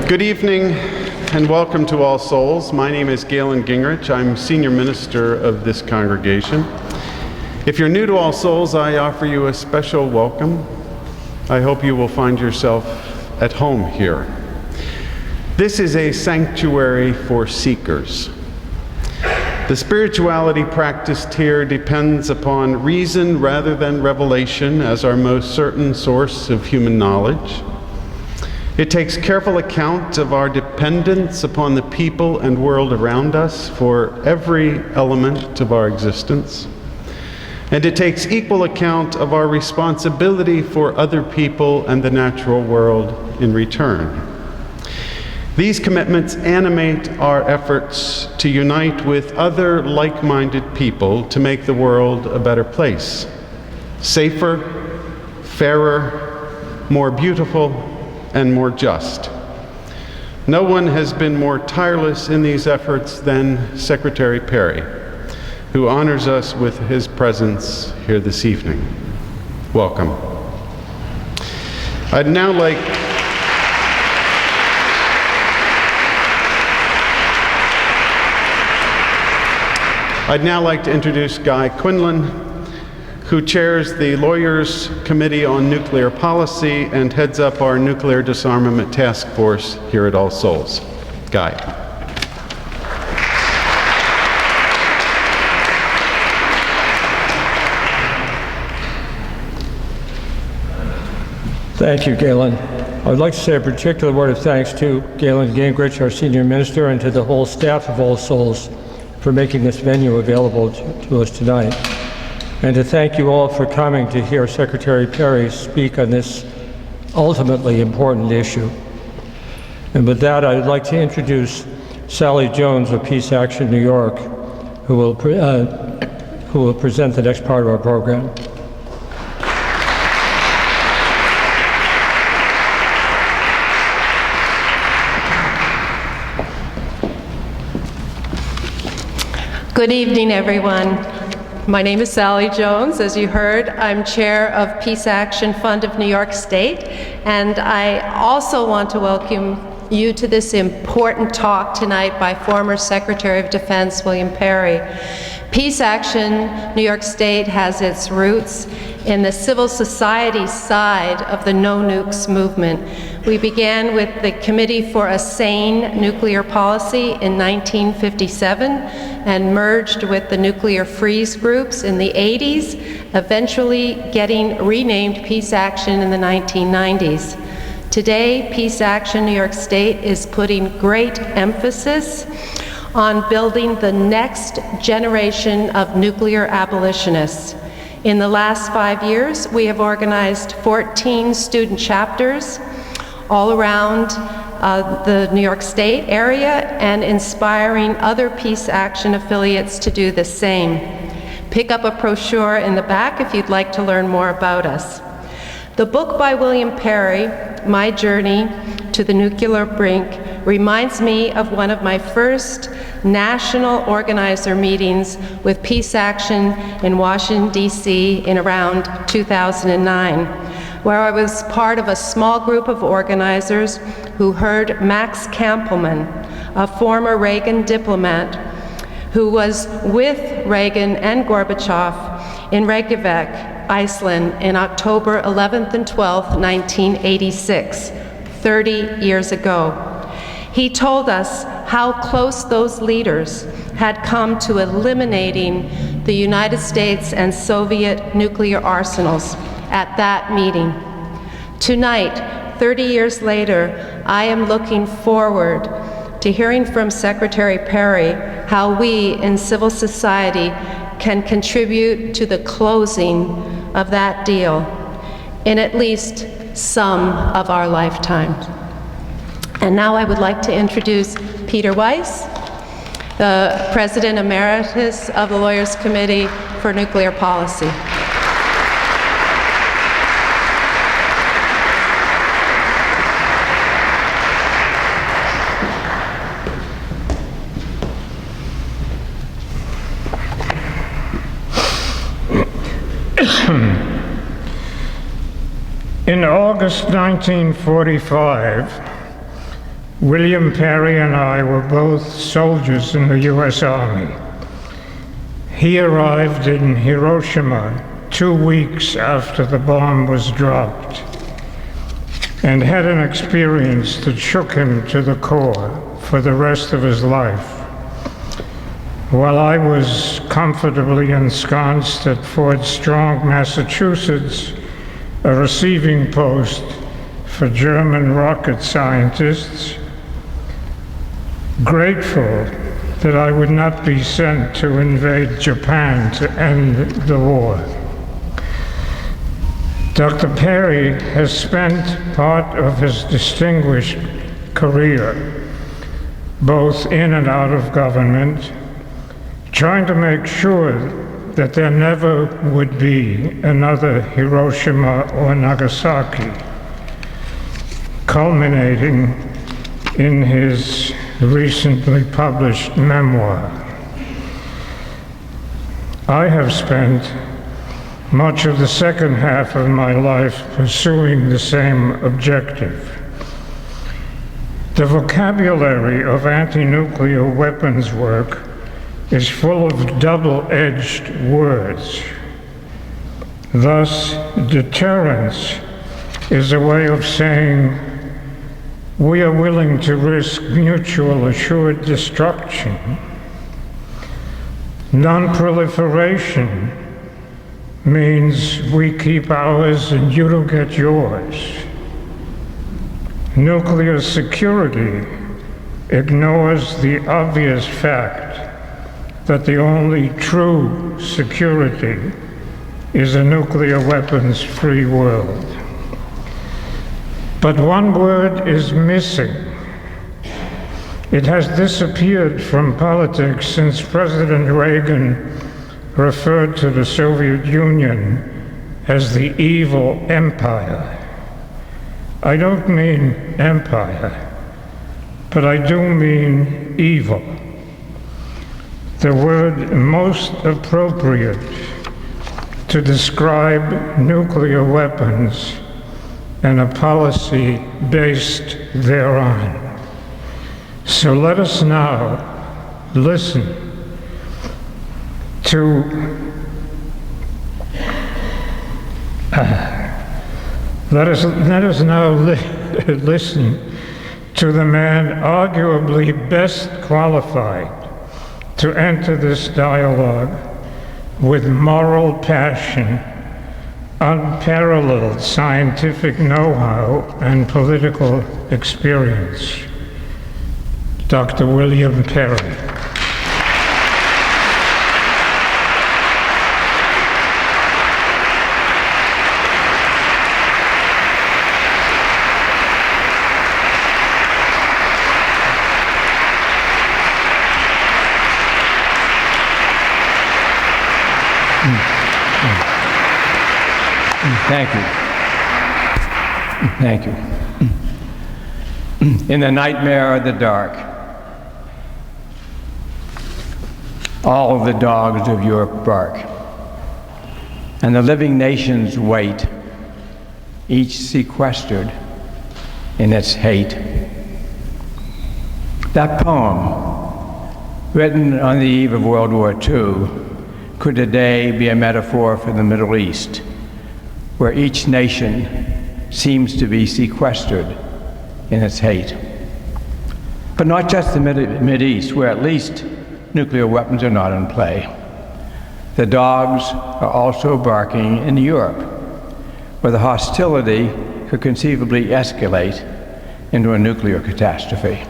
Good evening and welcome to All Souls. My name is Galen Gingrich. I'm senior minister of this congregation. If you're new to All Souls, I offer you a special welcome. I hope you will find yourself at home here. This is a sanctuary for seekers. The spirituality practiced here depends upon reason rather than revelation as our most certain source of human knowledge. It takes careful account of our dependence upon the people and world around us for every element of our existence. And it takes equal account of our responsibility for other people and the natural world in return. These commitments animate our efforts to unite with other like-minded people to make the world a better place, safer, fairer, more beautiful, and more just. No one has been more tireless in these efforts than Secretary Perry, who honors us with his presence here this evening. Welcome. I'd now like to introduce Guy Quinlan, who chairs the Lawyers Committee on Nuclear Policy and heads up our Nuclear Disarmament Task Force here at All Souls. Guy. Thank you, Galen. I would like to say a particular word of thanks to Galen Gingrich, our senior minister, and to the whole staff of All Souls for making this venue available to us tonight. And to thank you all for coming to hear Secretary Perry speak on this ultimately important issue. And with that, I'd like to introduce Sally Jones of Peace Action New York, who will present the next part of our program. Good evening, everyone. My name is Sally Jones. As you heard, I'm chair of Peace Action Fund of New York State, and I also want to welcome you to this important talk tonight by former Secretary of Defense William Perry. Peace Action New York State has its roots in the civil society side of the No Nukes movement. We began with the Committee for a Sane Nuclear Policy in 1957 and merged with the nuclear freeze groups in the 80s, eventually getting renamed Peace Action in the 1990s. Today, Peace Action New York State is putting great emphasis on building the next generation of nuclear abolitionists. In the last 5 years, we have organized 14 student chapters all around the New York State area and inspiring other Peace Action affiliates to do the same. Pick up a brochure in the back if you'd like to learn more about us. The book by William Perry, My Journey to the Nuclear Brink, reminds me of one of my first national organizer meetings with Peace Action in Washington, D.C. in around 2009, where I was part of a small group of organizers who heard Max Kampelman, a former Reagan diplomat who was with Reagan and Gorbachev in Reykjavik, Iceland in October 11th and 12th, 1986, 30 years ago. He told us how close those leaders had come to eliminating the United States and Soviet nuclear arsenals at that meeting. Tonight, 30 years later, I am looking forward to hearing from Secretary Perry how we in civil society can contribute to the closing of that deal in at least some of our lifetimes. And now I would like to introduce Peter Weiss, the President Emeritus of the Lawyers Committee for Nuclear Policy. In August 1945, William Perry and I were both soldiers in the U.S. Army. He arrived in Hiroshima 2 weeks after the bomb was dropped and had an experience that shook him to the core for the rest of his life. While I was comfortably ensconced at Fort Strong, Massachusetts, a receiving post for German rocket scientists, grateful that I would not be sent to invade Japan to end the war. Dr. Perry has spent part of his distinguished career, both in and out of government, trying to make sure that there never would be another Hiroshima or Nagasaki, culminating in his recently published memoir. I have spent much of the second half of my life pursuing the same objective. The vocabulary of anti-nuclear weapons work is full of double-edged words. Thus, deterrence is a way of saying we are willing to risk mutual assured destruction. Non-proliferation means we keep ours and you don't get yours. Nuclear security ignores the obvious fact that the only true security is a nuclear weapons-free world. But one word is missing. It has disappeared from politics since President Reagan referred to the Soviet Union as the evil empire. I don't mean empire, but I do mean evil. The word most appropriate to describe nuclear weapons and a policy based thereon. So let us now listen to listen to the man arguably best qualified to enter this dialogue with moral passion, unparalleled scientific know-how, and political experience. Dr. William Perry. Thank you. Thank you. In the nightmare of the dark, all of the dogs of Europe bark, and the living nations wait, each sequestered in its hate. That poem, written on the eve of World War II, could today be a metaphor for the Middle East, where each nation seems to be sequestered in its hate. But not just the Mideast, where at least nuclear weapons are not in play. The dogs are also barking in Europe, where the hostility could conceivably escalate into a nuclear catastrophe.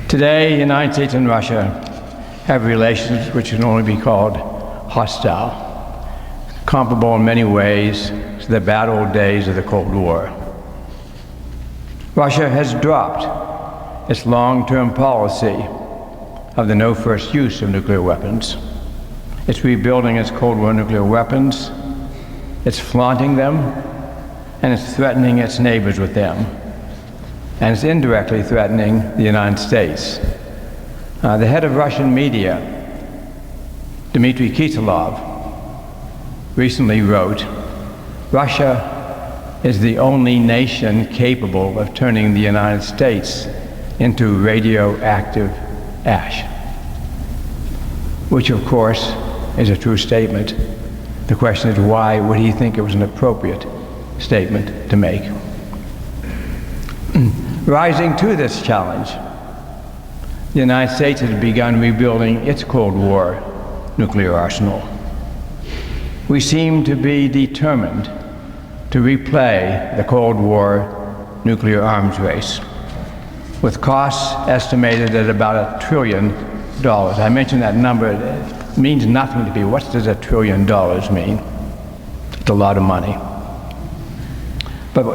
Today, the United States and Russia have relations which can only be called hostile, comparable in many ways to the bad old days of the Cold War. Russia has dropped its long-term policy of the no first use of nuclear weapons. It's rebuilding its Cold War nuclear weapons, it's flaunting them, and it's threatening its neighbors with them. And it's indirectly threatening the United States. The head of Russian media, Dmitry Kiselov, recently wrote, "Russia is the only nation capable of turning the United States into radioactive ash, which of course is a true statement. The question is, why would he think it was an appropriate statement to make? Rising to this challenge, the United States has begun rebuilding its Cold War nuclear arsenal. We seem to be determined to replay the Cold War nuclear arms race, with costs estimated at about $1 trillion. I mention that number, it means nothing to people. What does $1 trillion mean? It's a lot of money. But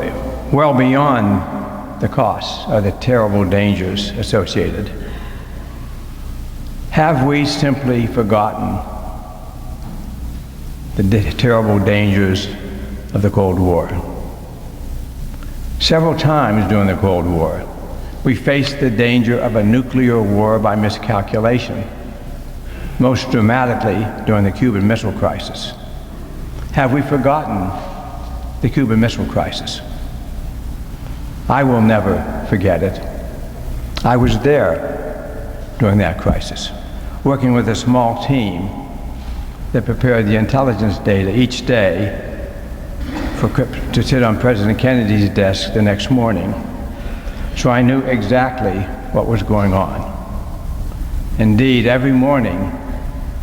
well beyond the costs are the terrible dangers associated. Have we simply forgotten the terrible dangers of the Cold War? Several times during the Cold War, we faced the danger of a nuclear war by miscalculation, most dramatically during the Cuban Missile Crisis. Have we forgotten the Cuban Missile Crisis? I will never forget it. I was there during that crisis, working with a small team that prepared the intelligence data each day to sit on President Kennedy's desk the next morning. So I knew exactly what was going on. Indeed, every morning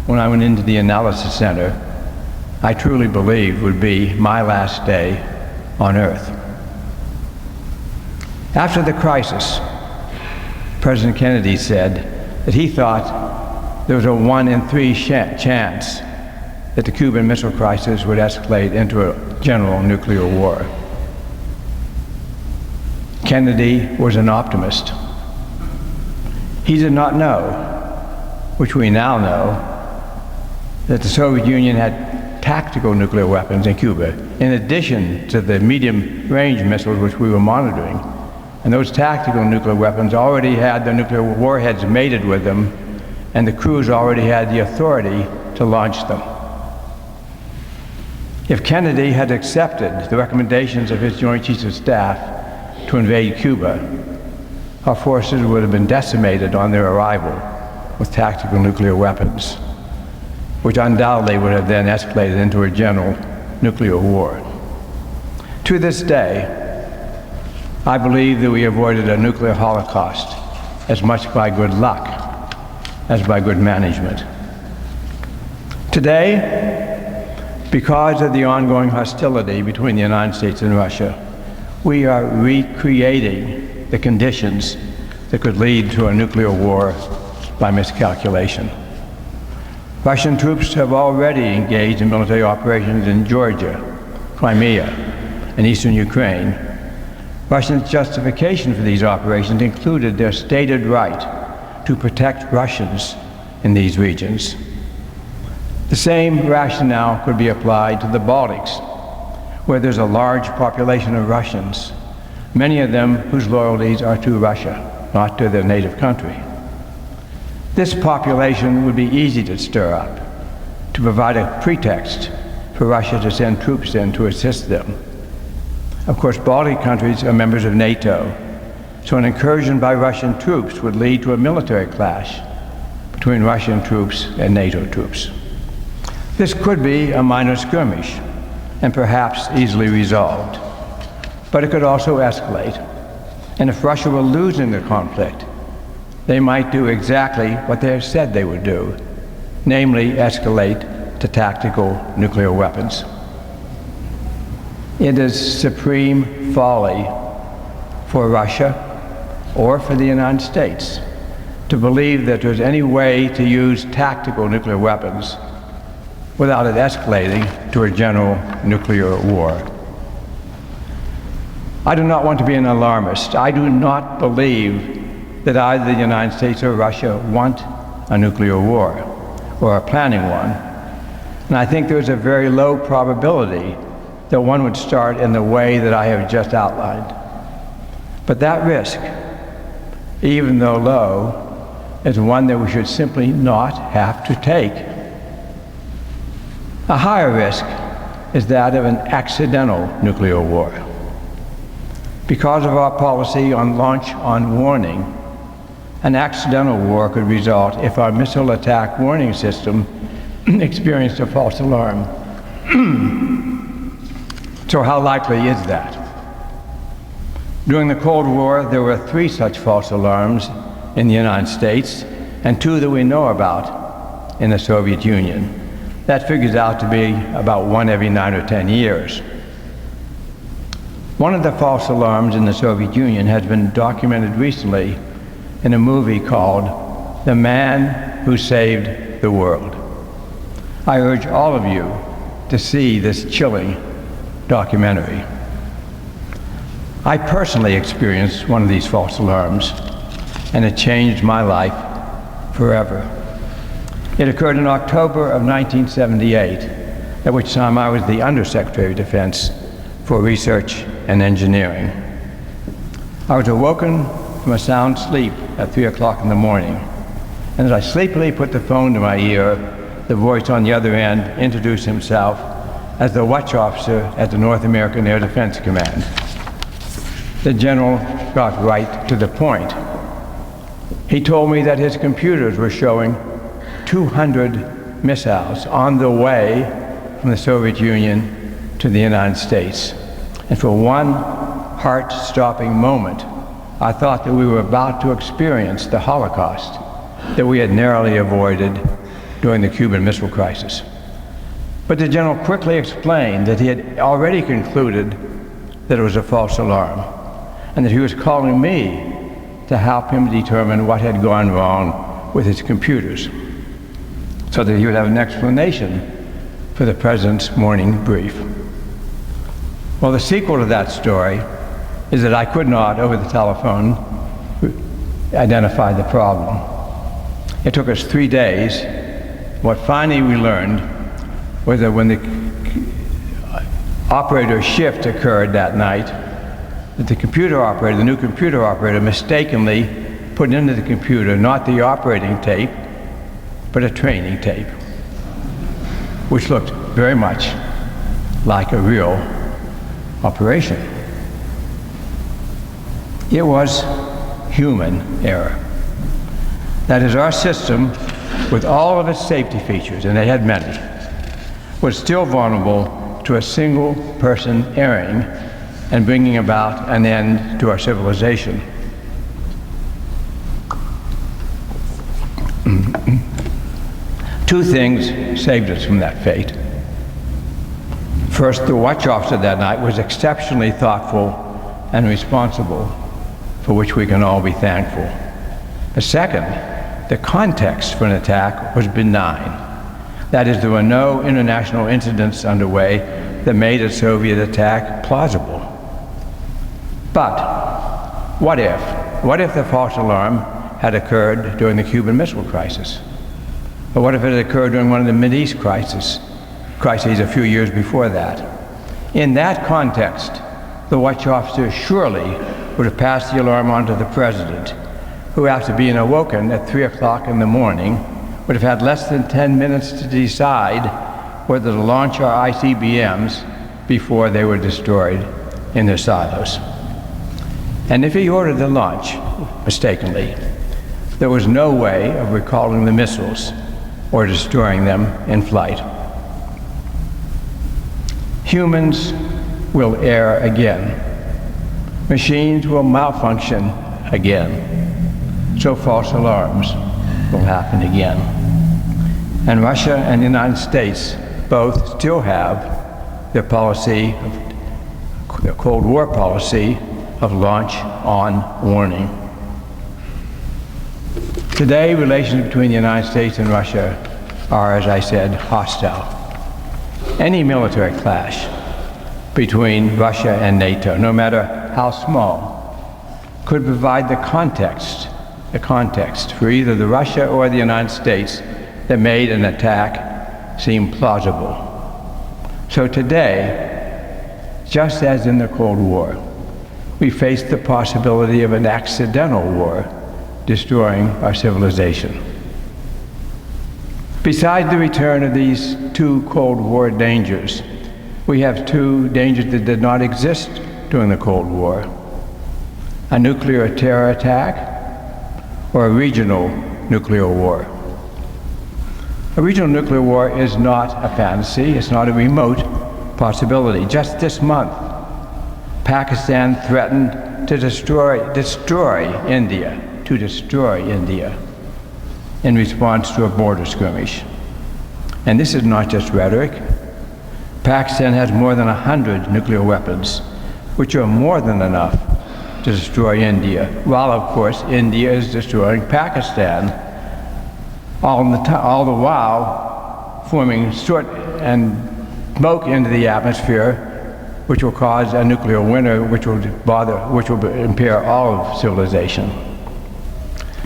when I went into the analysis center, I truly believed would be my last day on Earth. After the crisis, President Kennedy said that he thought there was a 1 in 3 chance that the Cuban Missile Crisis would escalate into a general nuclear war. Kennedy was an optimist. He did not know, which we now know, that the Soviet Union had tactical nuclear weapons in Cuba, in addition to the medium-range missiles which we were monitoring. And those tactical nuclear weapons already had the nuclear warheads mated with them, and the crews already had the authority to launch them. If Kennedy had accepted the recommendations of his Joint Chiefs of Staff to invade Cuba, our forces would have been decimated on their arrival with tactical nuclear weapons, which undoubtedly would have then escalated into a general nuclear war. To this day, I believe that we avoided a nuclear holocaust as much by good luck as by good management. Today, because of the ongoing hostility between the United States and Russia, we are recreating the conditions that could lead to a nuclear war by miscalculation. Russian troops have already engaged in military operations in Georgia, Crimea, and eastern Ukraine. Russia's justification for these operations included their stated right to protect Russians in these regions. The same rationale could be applied to the Baltics, where there's a large population of Russians, many of them whose loyalties are to Russia, not to their native country. This population would be easy to stir up, to provide a pretext for Russia to send troops in to assist them. Of course, Baltic countries are members of NATO, so an incursion by Russian troops would lead to a military clash between Russian troops and NATO troops. This could be a minor skirmish and perhaps easily resolved, but it could also escalate. And if Russia were losing the conflict, they might do exactly what they have said they would do, namely escalate to tactical nuclear weapons. It is supreme folly for Russia or for the United States to believe that there's any way to use tactical nuclear weapons without it escalating to a general nuclear war. I do not want to be an alarmist. I do not believe that either the United States or Russia want a nuclear war or are planning one. And I think there's a very low probability that one would start in the way that I have just outlined. But that risk, even though low, is one that we should simply not have to take. A higher risk is that of an accidental nuclear war. Because of our policy on launch on warning, an accidental war could result if our missile attack warning system experienced a false alarm. So how likely is that? During the Cold War, there were 3 such false alarms in the United States and 2 that we know about in the Soviet Union. That figures out to be about 1 every 9 or 10 years. One of the false alarms in the Soviet Union has been documented recently in a movie called The Man Who Saved the World. I urge all of you to see this chilling documentary. I personally experienced one of these false alarms, and it changed my life forever. It occurred in October of 1978, at which time I was the Undersecretary of Defense for Research and Engineering. I was awoken from a sound sleep at 3 o'clock in the morning, and as I sleepily put the phone to my ear, the voice on the other end introduced himself as the watch officer at the North American Air Defense Command. The general got right to the point. He told me that his computers were showing 200 missiles on the way from the Soviet Union to the United States. And for one heart-stopping moment, I thought that we were about to experience the Holocaust that we had narrowly avoided during the Cuban Missile Crisis. But the general quickly explained that he had already concluded that it was a false alarm, and that he was calling me to help him determine what had gone wrong with his computers, so that he would have an explanation for the President's morning brief. Well, the sequel to that story is that I could not, over the telephone, identify the problem. It took us 3 days. What finally we learned was that when the operator shift occurred that night, that the computer operator, the new computer operator, mistakenly put into the computer not the operating tape, but a training tape, which looked very much like a real operation. It was human error. That is, our system, with all of its safety features, and they had many, was still vulnerable to a single person erring and bringing about an end to our civilization. Two things saved us from that fate. First, the watch officer that night was exceptionally thoughtful and responsible, for which we can all be thankful. The second, the context for an attack was benign. That is, there were no international incidents underway that made a Soviet attack plausible. But what if? What if the false alarm had occurred during the Cuban Missile Crisis? Or what if it had occurred during one of the Mideast crises a few years before that? In that context, the watch officer surely would have passed the alarm on to the President, who, after being awoken at 3 o'clock in the morning, would have had less than 10 minutes to decide whether to launch our ICBMs before they were destroyed in their silos. And if he ordered the launch, mistakenly, there was no way of recalling the missiles or destroying them in flight. Humans will err again. Machines will malfunction again. So false alarms will happen again. And Russia and the United States both still have their policy, their Cold War policy of launch on warning. Today, relations between the United States and Russia are, as I said, hostile. Any military clash between Russia and NATO, no matter how small, could provide the context for either the Russia or the United States that made an attack seem plausible. So today, just as in the Cold War, we face the possibility of an accidental war destroying our civilization. Besides the return of these two Cold War dangers, we have two dangers that did not exist during the Cold War. a nuclear terror attack, or a regional nuclear war. A regional nuclear war is not a fantasy, it's not a remote possibility. Just this month, Pakistan threatened to destroy India in response to a border skirmish. And this is not just rhetoric. Pakistan has more than 100 nuclear weapons, which are more than enough to destroy India, while of course India is destroying Pakistan, all the while forming soot and smoke into the atmosphere, which will cause a nuclear winter, which will impair all of civilization.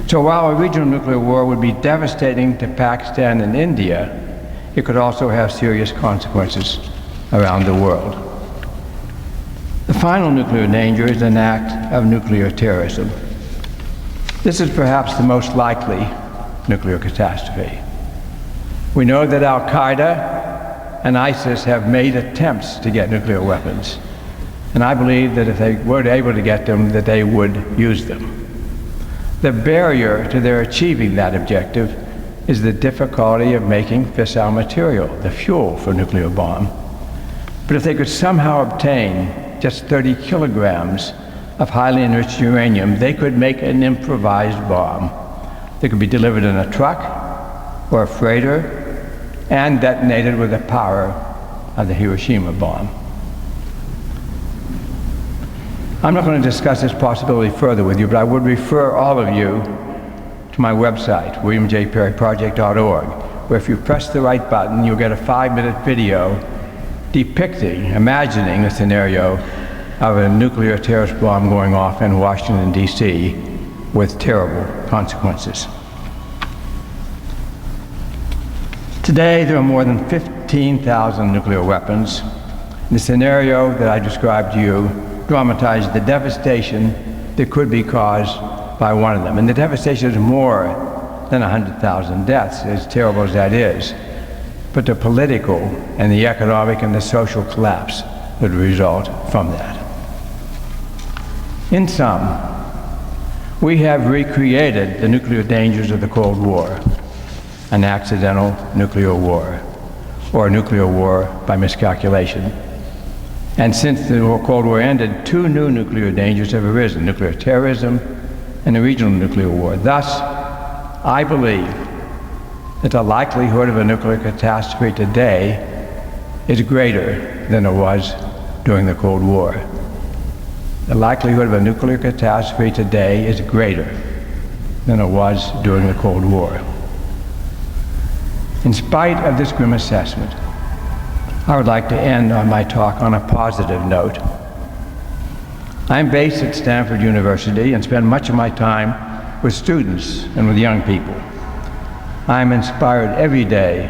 So while a regional nuclear war would be devastating to Pakistan and India, it could also have serious consequences around the world. The final nuclear danger is an act of nuclear terrorism. This is perhaps the most likely nuclear catastrophe. We know that Al-Qaeda and ISIS have made attempts to get nuclear weapons, and I believe that if they were able to get them, that they would use them. The barrier to their achieving that objective is the difficulty of making fissile material, the fuel for a nuclear bomb. But if they could somehow obtain just 30 kilograms of highly enriched uranium, they could make an improvised bomb that could be delivered in a truck or a freighter and detonated with the power of the Hiroshima bomb. I'm not going to discuss this possibility further with you, but I would refer all of you to my website, williamjperryproject.org, where if you press the right button, you'll get a 5-minute video imagining a scenario of a nuclear terrorist bomb going off in Washington, D.C. with terrible consequences. Today, there are more than 15,000 nuclear weapons. The scenario that I described to you dramatized the devastation that could be caused by one of them. And the devastation is more than 100,000 deaths, as terrible as that is. But the political and the economic and the social collapse that would result from that. In sum, we have recreated the nuclear dangers of the Cold War, an accidental nuclear war, or a nuclear war by miscalculation. And since the Cold War ended, 2 new nuclear dangers have arisen: nuclear terrorism and a regional nuclear war. Thus, I believe that the likelihood of a nuclear catastrophe today is greater than it was during the Cold War. The likelihood of a nuclear catastrophe today is greater than it was during the Cold War. In spite of this grim assessment, I would like to end on my talk on a positive note. I'm based at Stanford University and spend much of my time with students and with young people. I'm inspired every day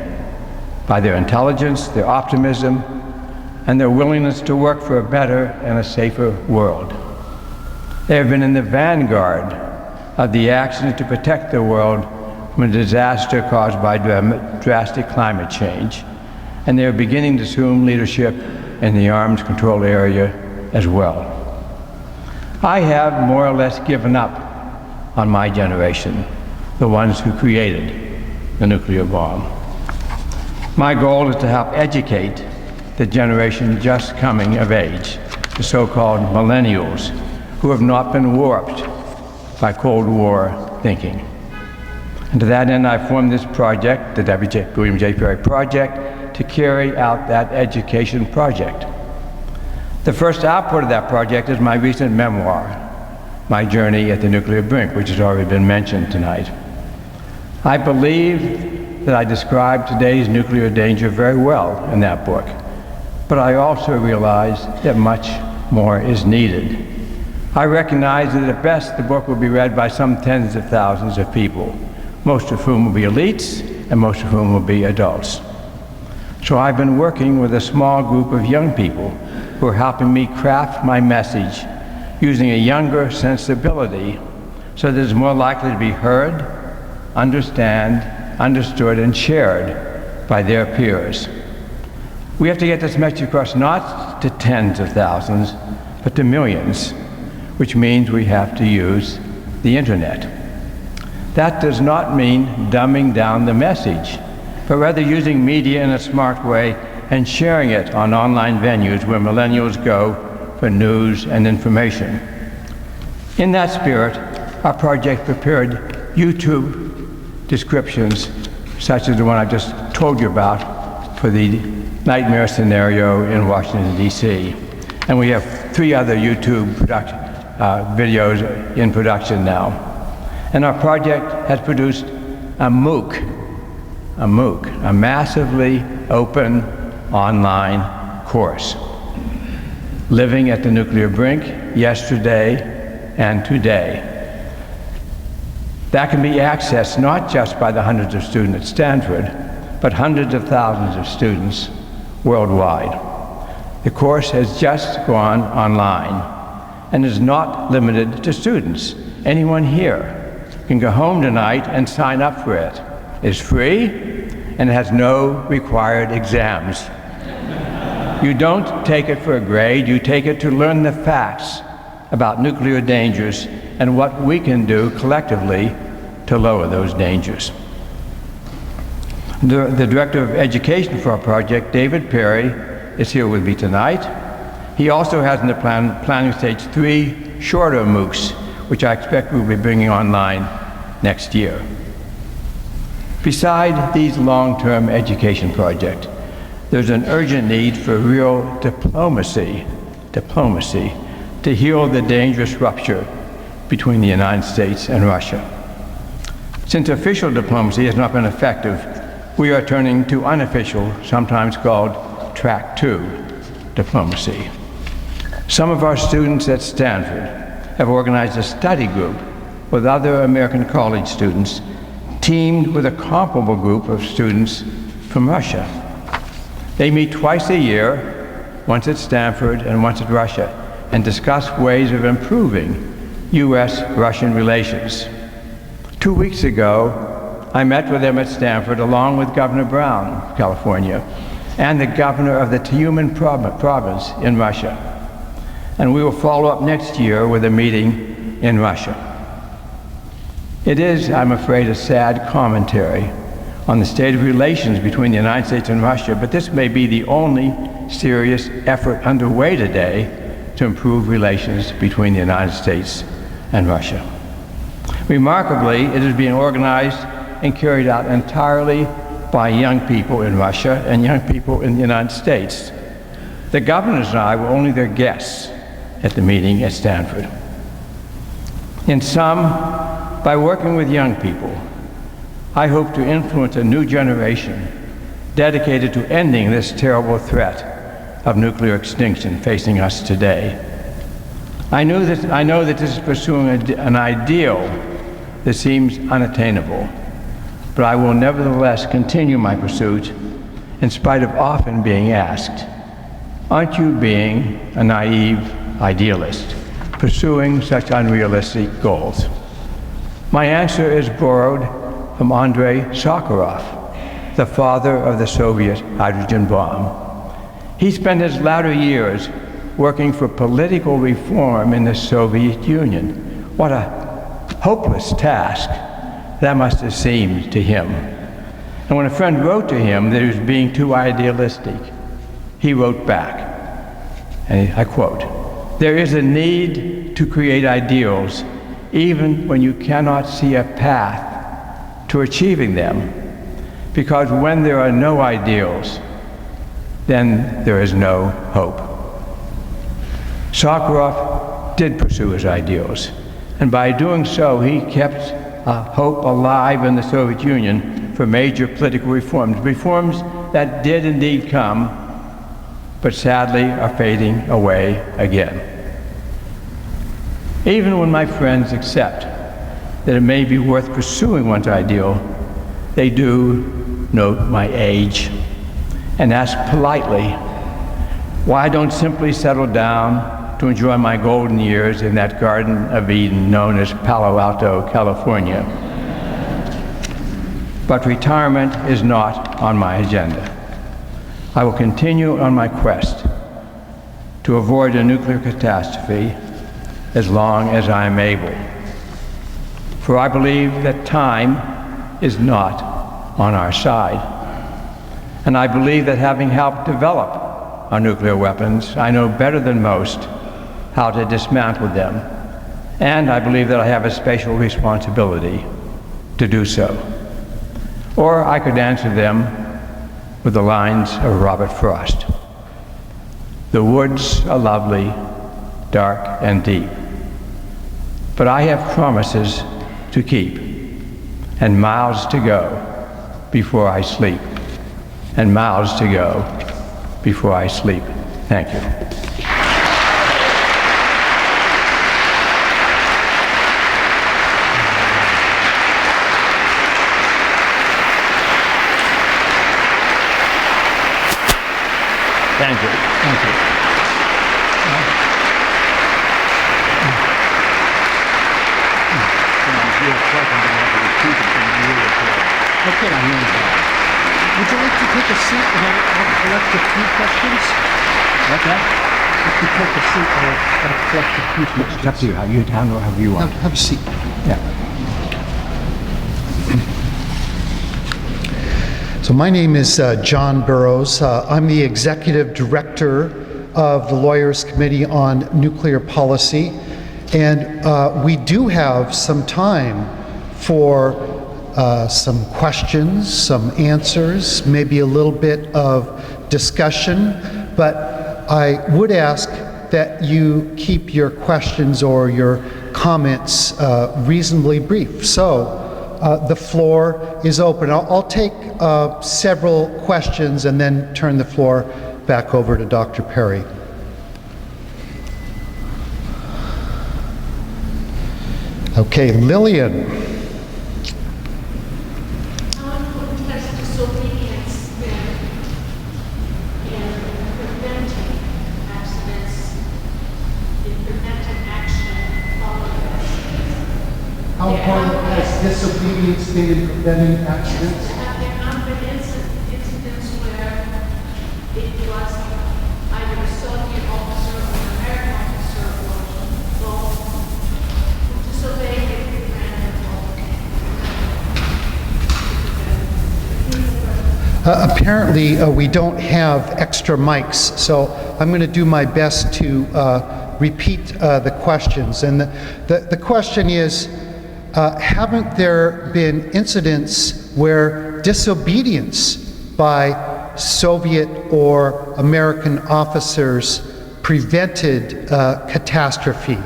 by their intelligence, their optimism, and their willingness to work for a better and a safer world. They have been in the vanguard of the actions to protect the world from a disaster caused by drastic climate change, and they are beginning to assume leadership in the arms control area as well. I have more or less given up on my generation, the ones who created the nuclear bomb. My goal is to help educate the generation just coming of age, the so-called millennials, who have not been warped by Cold War thinking. And to that end, I formed this project, the William J. Perry Project, to carry out that education project. The first output of that project is my recent memoir, My Journey at the Nuclear Brink, which has already been mentioned tonight. I believe that I described today's nuclear danger very well in that book, but I also realize that much more is needed. I recognize that at best the book will be read by some tens of thousands of people, most of whom will be elites and most of whom will be adults. So I've been working with a small group of young people who are helping me craft my message using a younger sensibility so that it's more likely to be heard, understood, and shared by their peers. We have to get this message across not to tens of thousands, but to millions. which means we have to use the internet. That does not mean dumbing down the message, but rather using media in a smart way and sharing it on online venues where millennials go for news and information. In that spirit, our project prepared YouTube descriptions, such as the one I just told you about for the nightmare scenario in Washington, D.C. And we have 3 other YouTube videos in production now. And our project has produced a MOOC, a massively open online course, living at the nuclear brink yesterday and today. That can be accessed not just by the hundreds of students at Stanford, but hundreds of thousands of students worldwide. The course has just gone online and is not limited to students. Anyone here can go home tonight and sign up for it. It's free and it has no required exams. You don't take it for a grade, you take it to learn the facts about nuclear dangers and what we can do collectively to lower those dangers. The Director of Education for our project, David Perry, is here with me tonight. He also has in the planning stage 3 shorter MOOCs, which I expect we'll be bringing online next year. Beside these long-term education projects, there's an urgent need for real diplomacy to heal the dangerous rupture between the United States and Russia. Since official diplomacy has not been effective, we are turning to unofficial, sometimes called Track 2 diplomacy. Some of our students at Stanford have organized a study group with other American college students, teamed with a comparable group of students from Russia. They meet twice a year, once at Stanford and once at Russia, and discuss ways of improving U.S.-Russian relations. 2 weeks ago, I met with them at Stanford along with Governor Brown of California and the governor of the Tyumen province in Russia. And we will follow up next year with a meeting in Russia. It is, I'm afraid, a sad commentary on the state of relations between the United States and Russia, but this may be the only serious effort underway today to improve relations between the United States and Russia. Remarkably, it is being organized and carried out entirely by young people in Russia and young people in the United States. The governors and I were only their guests at the meeting at Stanford. In sum, by working with young people, I hope to influence a new generation dedicated to ending this terrible threat of nuclear extinction facing us today. I know that this is pursuing an ideal that seems unattainable, but I will nevertheless continue my pursuit in spite of often being asked, aren't you being a naive idealist, pursuing such unrealistic goals? My answer is borrowed from Andrei Sakharov, the father of the Soviet hydrogen bomb. He spent his latter years working for political reform in the Soviet Union. What a hopeless task that must have seemed to him. And when a friend wrote to him that he was being too idealistic, he wrote back, and I quote, "There is a need to create ideals even when you cannot see a path to achieving them, because when there are no ideals, then there is no hope." Sakharov did pursue his ideals, and by doing so, he kept hope alive in the Soviet Union for major political reforms that did indeed come, but sadly are fading away again. Even when my friends accept that it may be worth pursuing one's ideal, they do note my age and ask politely why I don't simply settle down to enjoy my golden years in that Garden of Eden known as Palo Alto, California. But retirement is not on my agenda. I will continue on my quest to avoid a nuclear catastrophe as long as I am able. For I believe that time is not on our side. And I believe that having helped develop our nuclear weapons, I know better than most how to dismantle them. And I believe that I have a special responsibility to do so. Or I could answer them with the lines of Robert Frost. The woods are lovely, dark and deep, but I have promises to keep and miles to go before I sleep, and miles to go before I sleep. Thank you. Thank you. Thank you. Okay, I know that. Would you like to take a seat and I'll collect a few questions? What's that? If you take a seat, I'll collect a few questions. It's up to you. How you handle it, however you want. Have a seat. Yeah. So my name is John Burrows. I'm the Executive Director of the Lawyers Committee on Nuclear Policy, and we do have some time for some questions, some answers, maybe a little bit of discussion, but I would ask that you keep your questions or your comments reasonably brief. So the floor is open. I'll take several questions and then turn the floor back over to Dr. Perry. Okay, Lillian. How important has disobedience been in preventing accidents, in preventing action following this? How important has disobedience been in preventing accidents? Have there not been incidents where it was either a Soviet officer or an American officer who disobeyed it Apparently, we don't have extra mics, so I'm going to do my best to repeat the questions. And the question is, haven't there been incidents where disobedience by Soviet or American officers prevented catastrophe?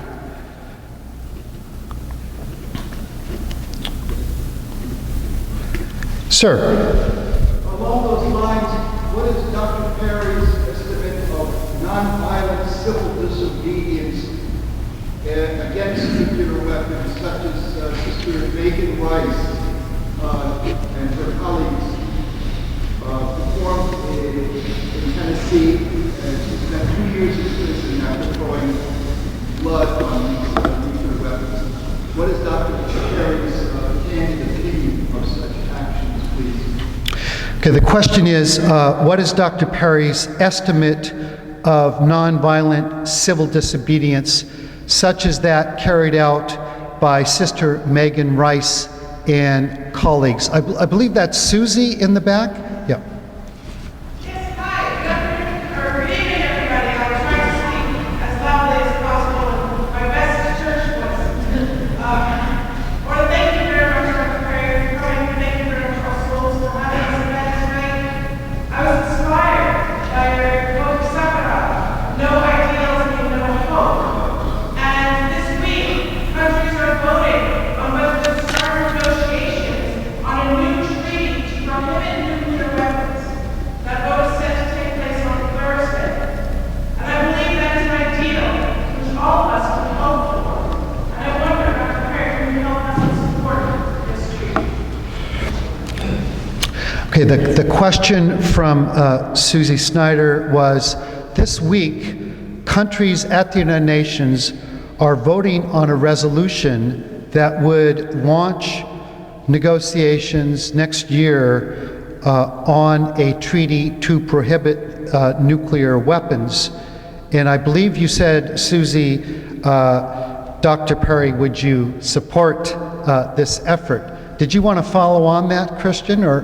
Sir. Along those lines, what is Dr. Perry's estimate of nonviolent civil disobedience against nuclear weapons, such as Sister Megan Rice and her colleagues performed in Tennessee, and she spent 2 years in prison after throwing blood on these nuclear weapons. What is Dr. Perry's candid opinion of such actions, please? Okay, the question is, what is Dr. Perry's estimate of nonviolent civil disobedience, such as that carried out by Sister Megan Rice and colleagues? I believe that's Susie in the back? Yeah. Yes, hi. Good evening, everybody. I'll try to speak as loudly as possible in my best church voice. I want to thank you very much, Dr. Perry, for coming. Thank you very much, our schools, for having us event tonight. I was inspired by your quote, Sakura, no ideals mean no hope. And this week, countries are voting on whether to start negotiations on a new treaty to prohibit nuclear weapons. That vote is set to take place on Thursday. And I believe that is an ideal which all of us can hope for. And I wonder, Dr. Perry, can you help us in support of this treaty? Okay, the question from Susie Snyder was, this week, countries at the United Nations are voting on a resolution that would launch negotiations next year on a treaty to prohibit nuclear weapons. And I believe you said, Susie, Dr. Perry, would you support this effort? Did you want to follow on that, Christian, or?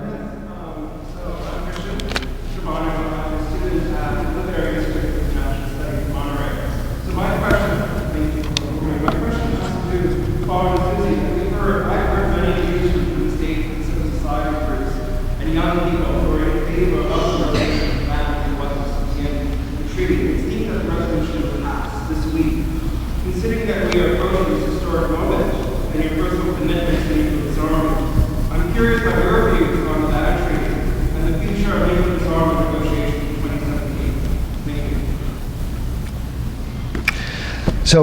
Considering that we are approaching this historic moment and your personal commitment to nuclear disarmament, I'm curious about your views on the data treaty and the future of nuclear disarmament negotiations in 2017. Thank you. So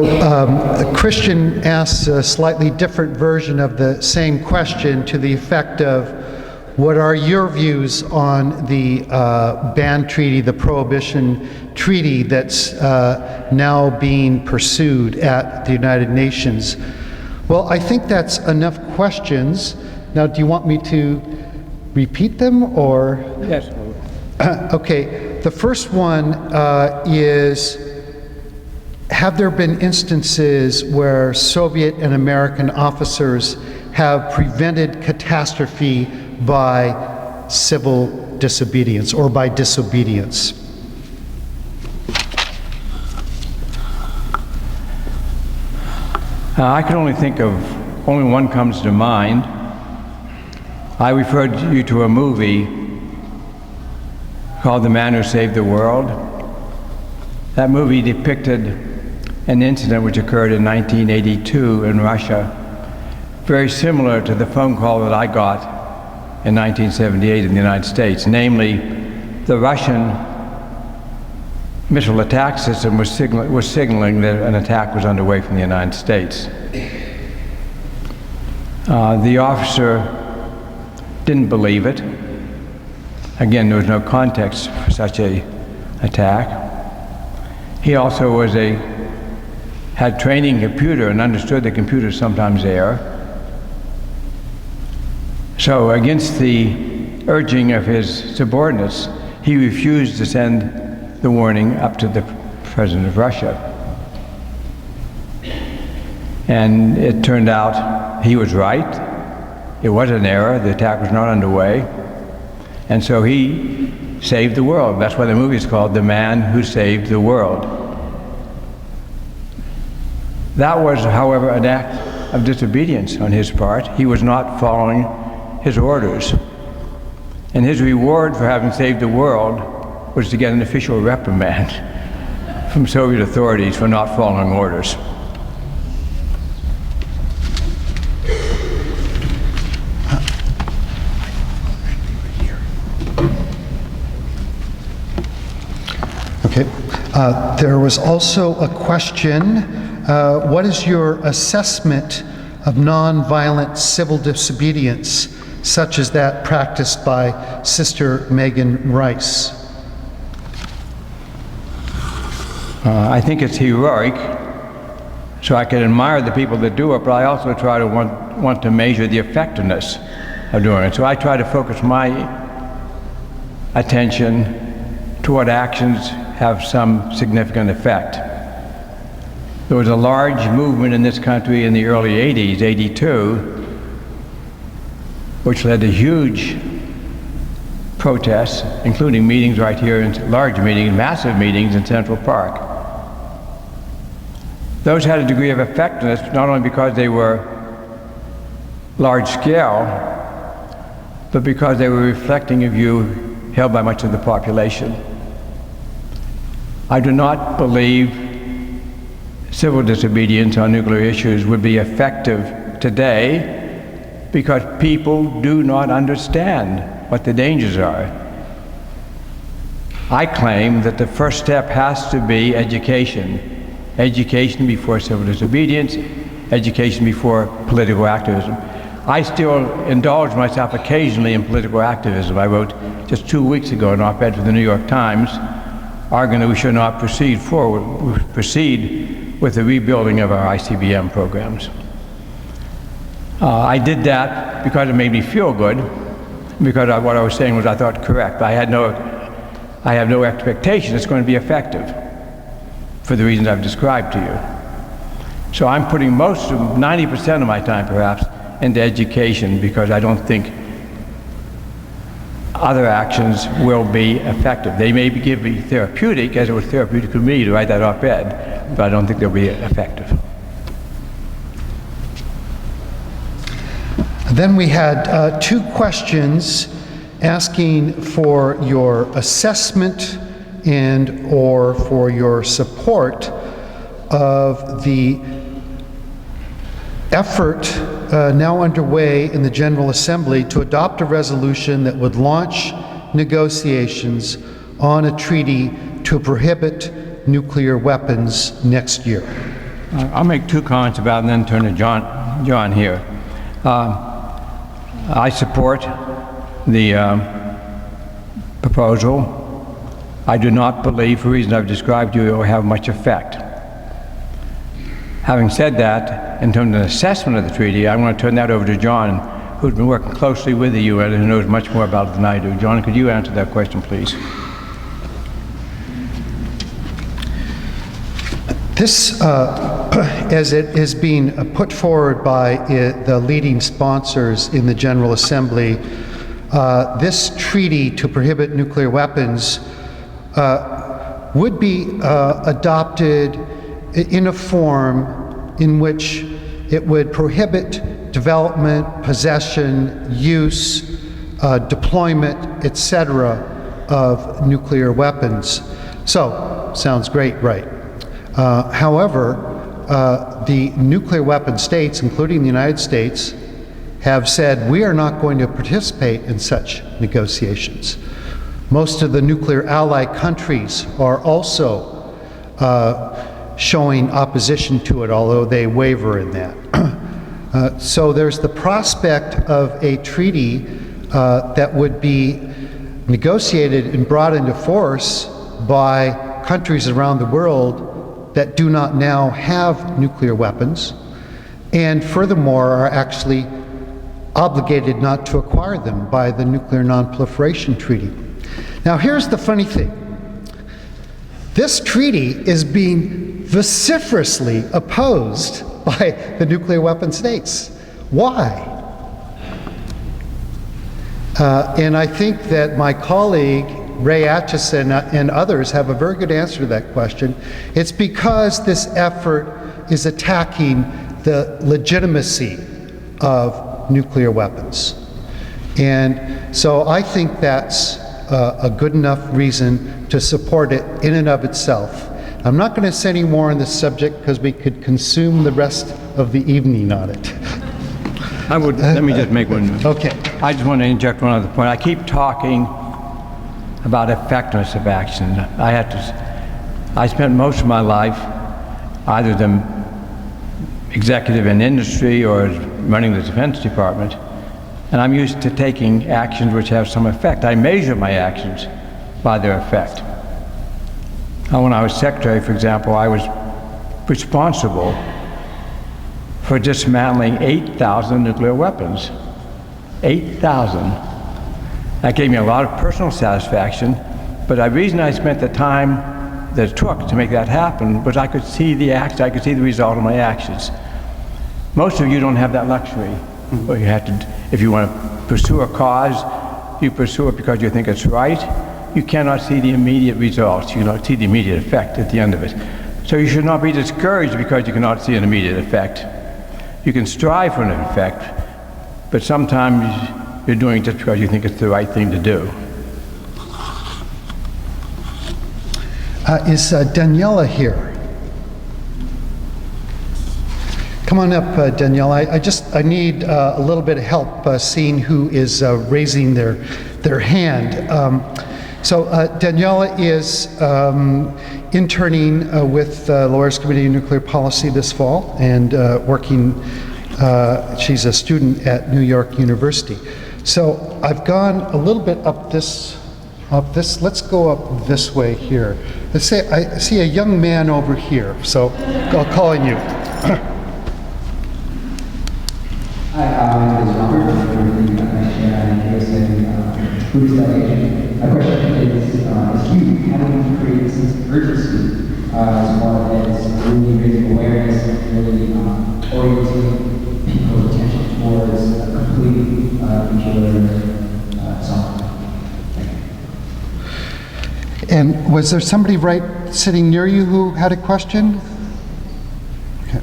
Christian asks a slightly different version of the same question to the effect of, what are your views on the ban treaty, the prohibition treaty that's now being pursued at the United Nations? Well, I think that's enough questions. Now, do you want me to repeat them, or? Yes. Okay, the first one is, have there been instances where Soviet and American officers have prevented catastrophe by civil disobedience or by disobedience? I can only think of, only one comes to mind. I referred you to a movie called The Man Who Saved the World. That movie depicted an incident which occurred in 1982 in Russia, very similar to the phone call that I got in 1978 in the United States. Namely, the Russian missile attack system was signaling that an attack was underway from the United States. The officer didn't believe it. Again, there was no context for such an attack. He also had training in computer and understood that computers sometimes err. So, against the urging of his subordinates, he refused to send the warning up to the President of Russia. And it turned out he was right. It was an error. The attack was not underway. And so he saved the world. That's why the movie is called The Man Who Saved the World. That was, however, an act of disobedience on his part. He was not following his orders. And his reward for having saved the world was to get an official reprimand from Soviet authorities for not following orders. Okay. There was also a question, what is your assessment of nonviolent civil disobedience, such as that practiced by Sister Megan Rice? I think it's heroic, so I can admire the people that do it, but I also try to want to measure the effectiveness of doing it. So I try to focus my attention to what actions have some significant effect. There was a large movement in this country in the early 80s, 82, which led to huge protests, including meetings right here, large meetings, massive meetings in Central Park. Those had a degree of effectiveness, not only because they were large scale, but because they were reflecting a view held by much of the population. I do not believe civil disobedience on nuclear issues would be effective today because people do not understand what the dangers are. I claim that the first step has to be education. Education before civil disobedience, education before political activism. I still indulge myself occasionally in political activism. I wrote just 2 weeks ago an op-ed for the New York Times arguing that we should not proceed with the rebuilding of our ICBM programs. I did that because it made me feel good, because what I was saying was I thought correct. I have no expectation it's going to be effective for the reasons I've described to you. So I'm putting 90% of my time perhaps into education because I don't think other actions will be effective. They may be therapeutic, as it was therapeutic for me to write that op-ed, but I don't think they'll be effective. Then we had 2 questions asking for your assessment and or for your support of the effort now underway in the General Assembly to adopt a resolution that would launch negotiations on a treaty to prohibit nuclear weapons next year. I'll make 2 comments about it and then turn to John here. I support the proposal. I do not believe, for reasons I've described to you, it will have much effect. Having said that, in terms of an assessment of the treaty, I want to turn that over to John, who's been working closely with the UN and who knows much more about it than I do. John, could you answer that question, please? This, as it is being put forward by the leading sponsors in the General Assembly, this treaty to prohibit nuclear weapons would be adopted in a form in which it would prohibit development, possession, use, deployment, etc. of nuclear weapons. So, sounds great, right? However, the nuclear weapon states, including the United States, have said we are not going to participate in such negotiations. Most of the nuclear ally countries are also showing opposition to it, although they waver in that. So there's the prospect of a treaty that would be negotiated and brought into force by countries around the world that do not now have nuclear weapons, and furthermore are actually obligated not to acquire them by the Nuclear Non-Proliferation Treaty. Now here's the funny thing. This treaty is being vociferously opposed by the nuclear weapon states. Why? And I think that my colleague Ray Atchison and others have a very good answer to that question. It's because this effort is attacking the legitimacy of nuclear weapons. And so I think that's a good enough reason to support it in and of itself. I'm not going to say any more on this subject because we could consume the rest of the evening on it. Let me just make one. Okay. I just want to interject one other point. I keep talking about effectiveness of action. I spent most of my life either the executive in industry or running the Defense Department, and I'm used to taking actions which have some effect. I measure my actions by their effect. When I was secretary, for example, I was responsible for dismantling 8,000 nuclear weapons. 8,000. That gave me a lot of personal satisfaction, but the reason I spent the time that it took to make that happen was I could see the act, I could see the result of my actions. Most of you don't have that luxury. Well, you have to, if you want to pursue a cause, you pursue it because you think it's right. You cannot see the immediate results. You cannot see the immediate effect at the end of it. So you should not be discouraged because you cannot see an immediate effect. You can strive for an effect, but sometimes you're doing it just because you think it's the right thing to do. Is Daniela here? Come on up, Daniela. I need a little bit of help seeing who is raising their hand. So Daniela is interning with the Lawyers Committee on Nuclear Policy this fall and working, she's a student at New York University. So I've gone a little bit up this, let's go up this way here. Let's say I see a young man over here, so I'll call on you. Hi, my name is Robert. I'm the Buddhist delegation. My question is huge. How do we create a sense of urgency as well as really raising awareness and really orienting people's attention towards a complete nuclear zone. And was there somebody right sitting near you who had a question? Okay.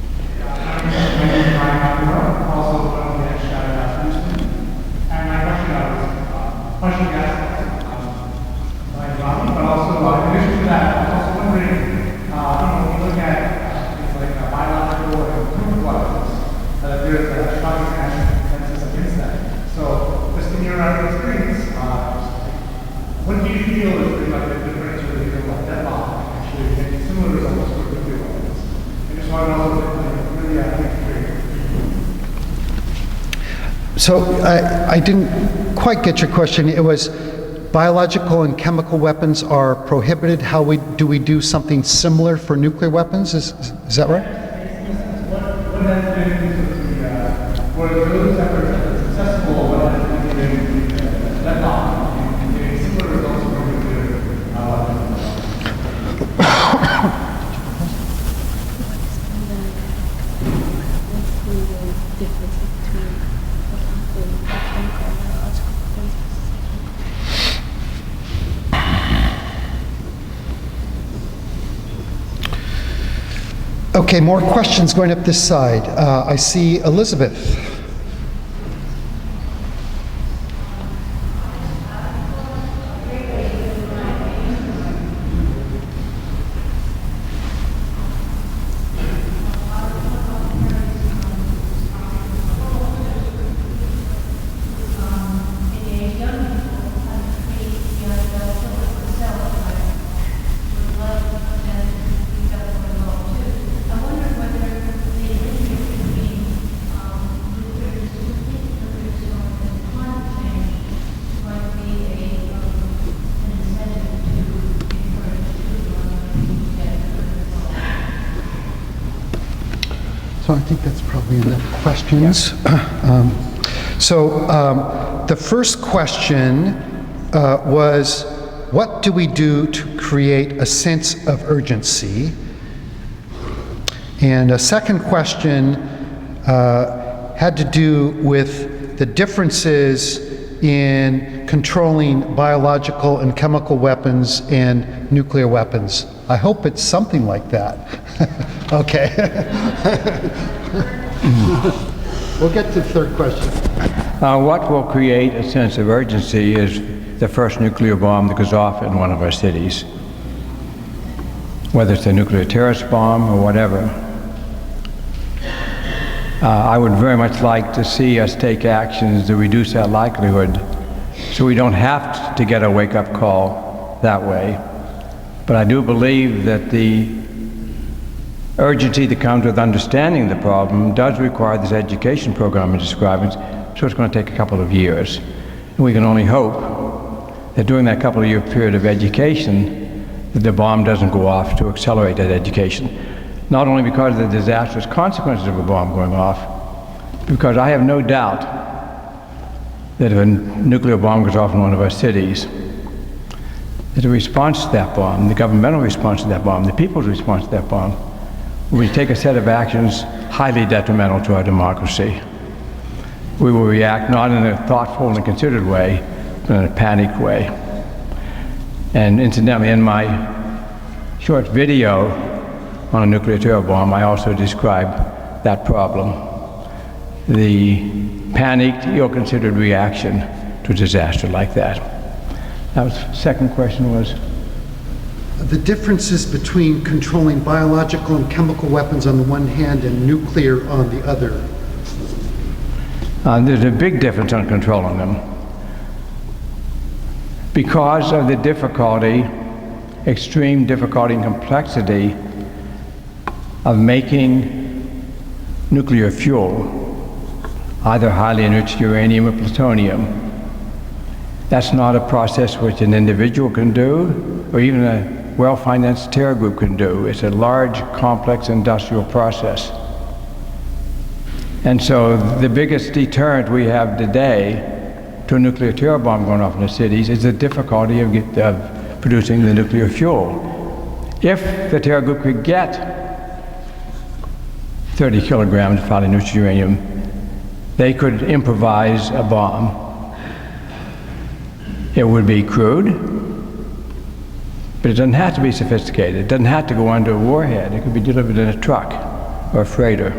What do you feel is like the difference with the deadlock actually getting similar results with nuclear weapons? I just want to know really So I didn't quite get your question. It was biological and chemical weapons are prohibited. How do we do something similar for nuclear weapons? Is that right? What has been for those that are successful, what has been the deadlock and getting similar results for nuclear weapons? Okay, more questions going up this side. I see Elizabeth. So I think that's probably enough questions. The first question was, what do we do to create a sense of urgency? And a second question had to do with the differences in controlling biological and chemical weapons and nuclear weapons. I hope it's something like that. Okay. We'll get to the third question. What will create a sense of urgency is the first nuclear bomb that goes off in one of our cities. Whether it's a nuclear terrorist bomb or whatever. I would very much like to see us take actions to reduce that likelihood so we don't have to get a wake-up call that way. But I do believe that the urgency that comes with understanding the problem does require this education program I'm describing, so it's going to take a couple of years. And we can only hope that during that couple of year period of education, that the bomb doesn't go off to accelerate that education. Not only because of the disastrous consequences of a bomb going off, because I have no doubt that if a nuclear bomb goes off in one of our cities, that the response to that bomb, the governmental response to that bomb, the people's response to that bomb, we take a set of actions highly detrimental to our democracy. We will react not in a thoughtful and considered way, but in a panicked way. And incidentally, in my short video on a nuclear terror bomb, I also describe that problem. The panicked, ill-considered reaction to a disaster like that. That was, second question was? The differences between controlling biological and chemical weapons on the one hand and nuclear on the other. There's a big difference on controlling them. Because of the difficulty, extreme difficulty and complexity of making nuclear fuel, either highly enriched uranium or plutonium. That's not a process which an individual can do, or even a well-financed terror group can do. It's a large, complex industrial process. And so the biggest deterrent we have today to a nuclear terror bomb going off in the cities is the difficulty of producing the nuclear fuel. If the terror group could get 30 kilograms of highly enriched uranium, they could improvise a bomb. It would be crude, but it doesn't have to be sophisticated. It doesn't have to go onto a warhead. It could be delivered in a truck or a freighter.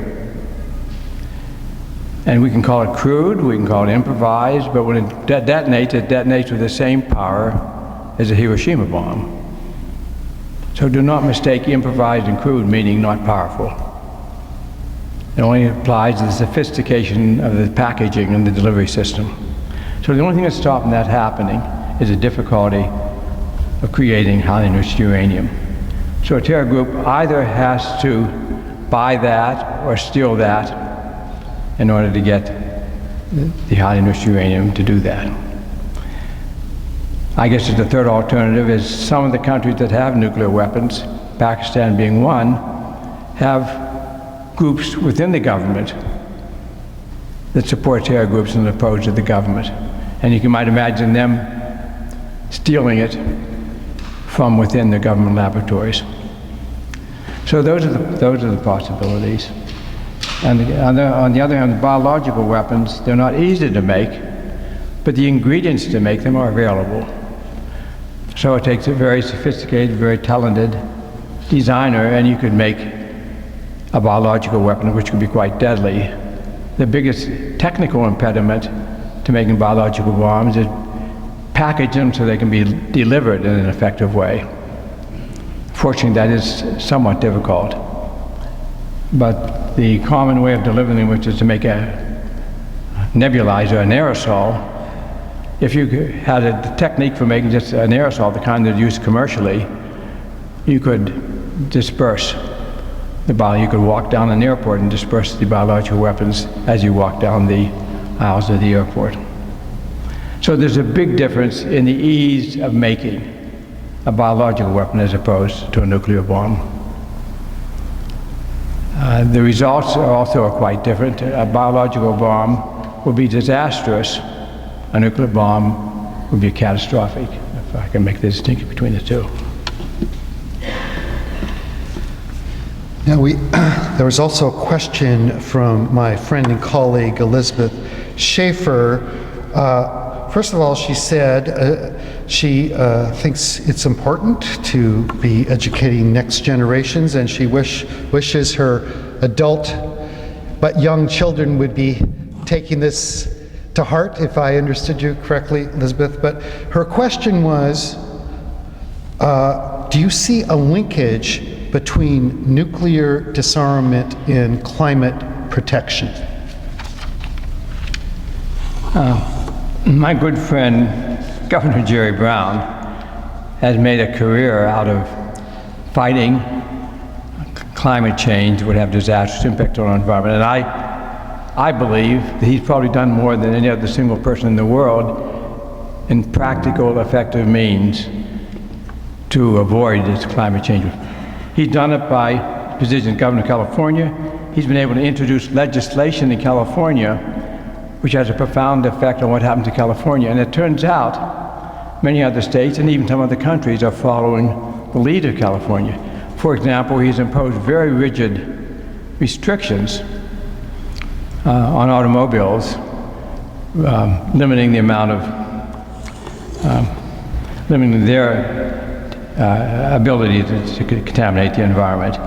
And we can call it crude, we can call it improvised, but when it detonates with the same power as a Hiroshima bomb. So do not mistake improvised and crude meaning not powerful. It only applies to the sophistication of the packaging and the delivery system. So the only thing that's stopping that happening is the difficulty of creating highly enriched uranium. So a terror group either has to buy that or steal that in order to get the highly enriched uranium to do that. I guess the third alternative is some of the countries that have nuclear weapons, Pakistan being one, have groups within the government that support terror groups and oppose to the government. And you might imagine them stealing it from within the government laboratories. So those are the possibilities. And on the other hand, the biological weapons, they're not easy to make, but the ingredients to make them are available. So it takes a very sophisticated, very talented designer, and you could make a biological weapon which could be quite deadly. The biggest technical impediment to making biological bombs is package them so they can be delivered in an effective way. Fortunately, that is somewhat difficult. But the common way of delivering them, which is to make a nebulizer, an aerosol, if you had a technique for making just an aerosol, the kind that's used commercially, you could disperse the body. You could walk down an airport and disperse the biological weapons as you walk down the aisles of the airport. So there's a big difference in the ease of making a biological weapon as opposed to a nuclear bomb. The results are also quite different. A biological bomb would be disastrous. A nuclear bomb would be catastrophic, if I can make the distinction between the two. Now there was also a question from my friend and colleague Elizabeth Schaefer. First of all, she said she thinks it's important to be educating next generations, and she wishes her adult but young children would be taking this to heart, if I understood you correctly, Elizabeth. But her question was, do you see a linkage between nuclear disarmament and climate protection? My good friend, Governor Jerry Brown, has made a career out of fighting climate change would have disastrous impact on our environment. And I believe that he's probably done more than any other single person in the world in practical, effective means to avoid this climate change. He's done it by position as governor of California. He's been able to introduce legislation in California which has a profound effect on what happens in California. And it turns out many other states and even some other countries are following the lead of California. For example, he's imposed very rigid restrictions on automobiles, limiting the amount of, limiting their ability to contaminate the environment.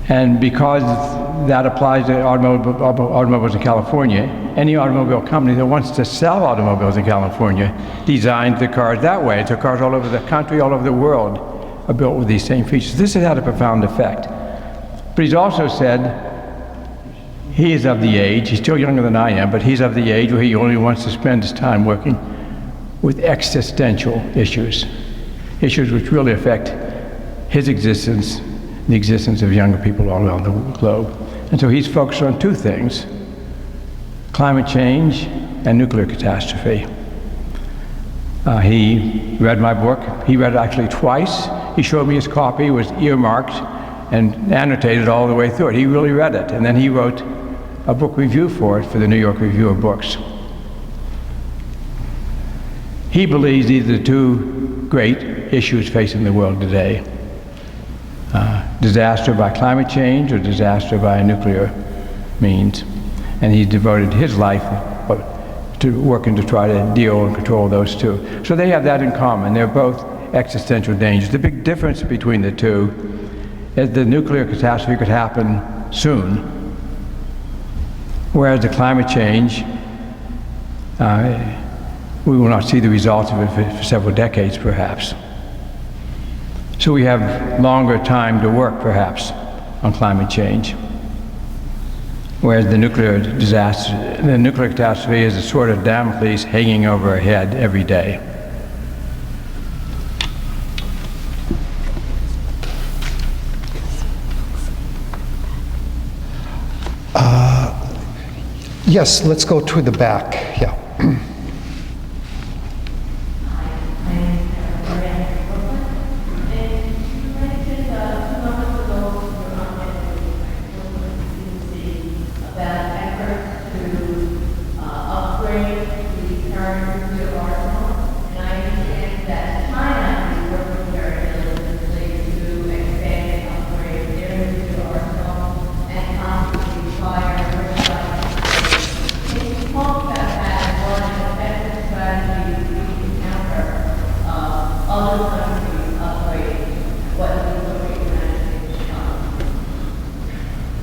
And because that applies to automobiles in California, any automobile company that wants to sell automobiles in California designs the cars that way. So cars all over the country, all over the world are built with these same features. This has had a profound effect. But he's also said he is of the age, he's still younger than I am, but he's of the age where he only wants to spend his time working with existential issues, issues which really affect his existence, the existence of younger people all around the globe. And so he's focused on two things: climate change and nuclear catastrophe. He read my book. He read it actually twice. He showed me his copy. It was earmarked and annotated all the way through it. He really read it. And then he wrote a book review for it for the New York Review of Books. He believes these are the two great issues facing the world today: disaster by climate change or disaster by nuclear means. And he devoted his life to working to try to deal and control those two. So they have that in common. They're both existential dangers. The big difference between the two is the nuclear catastrophe could happen soon, whereas the climate change, we will not see the results of it for several decades, perhaps. So we have longer time to work, perhaps, on climate change. Whereas the nuclear disaster, the nuclear catastrophe is a sort of Damocles hanging over our head every day. Yes, let's go to the back. Yeah.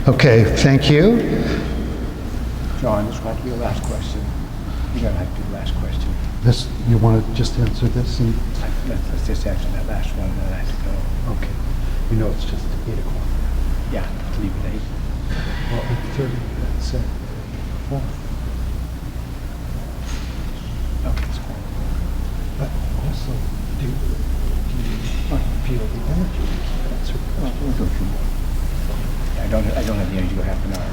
Okay, thank you. John, this will have to be your last question. You're going to have to do the last question. This, you want to just answer this? And Let's just answer that last one, and then I have to go. okay. You know it's just 8 o'clock. Yeah, leave it 8. Well, 8:30, that's it. 4. Okay, it's cool. But also, do you feel the energy? That's her question. We'll go through more. I don't have the energy to go half an hour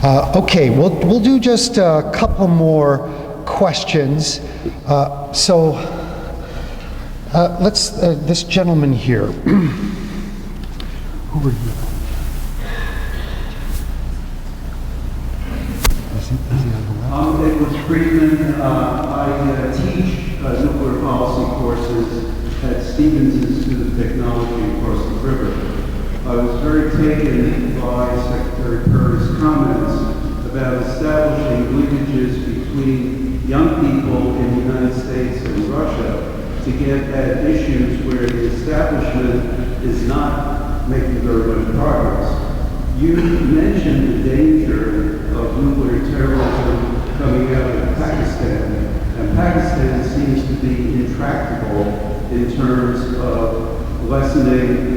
now. Okay, we'll do just a couple more questions. Let's, this gentleman here. Who are you? Is he on the left? I'm Edward Friedman. I teach nuclear policy courses at Stevens Institute of Technology across the river. I was very taken by Secretary Kerry's comments about establishing linkages between young people in the United States and Russia to get at issues where the establishment is not making very much progress. You mentioned the danger of nuclear terrorism coming out of Pakistan, and Pakistan seems to be intractable in terms of lessening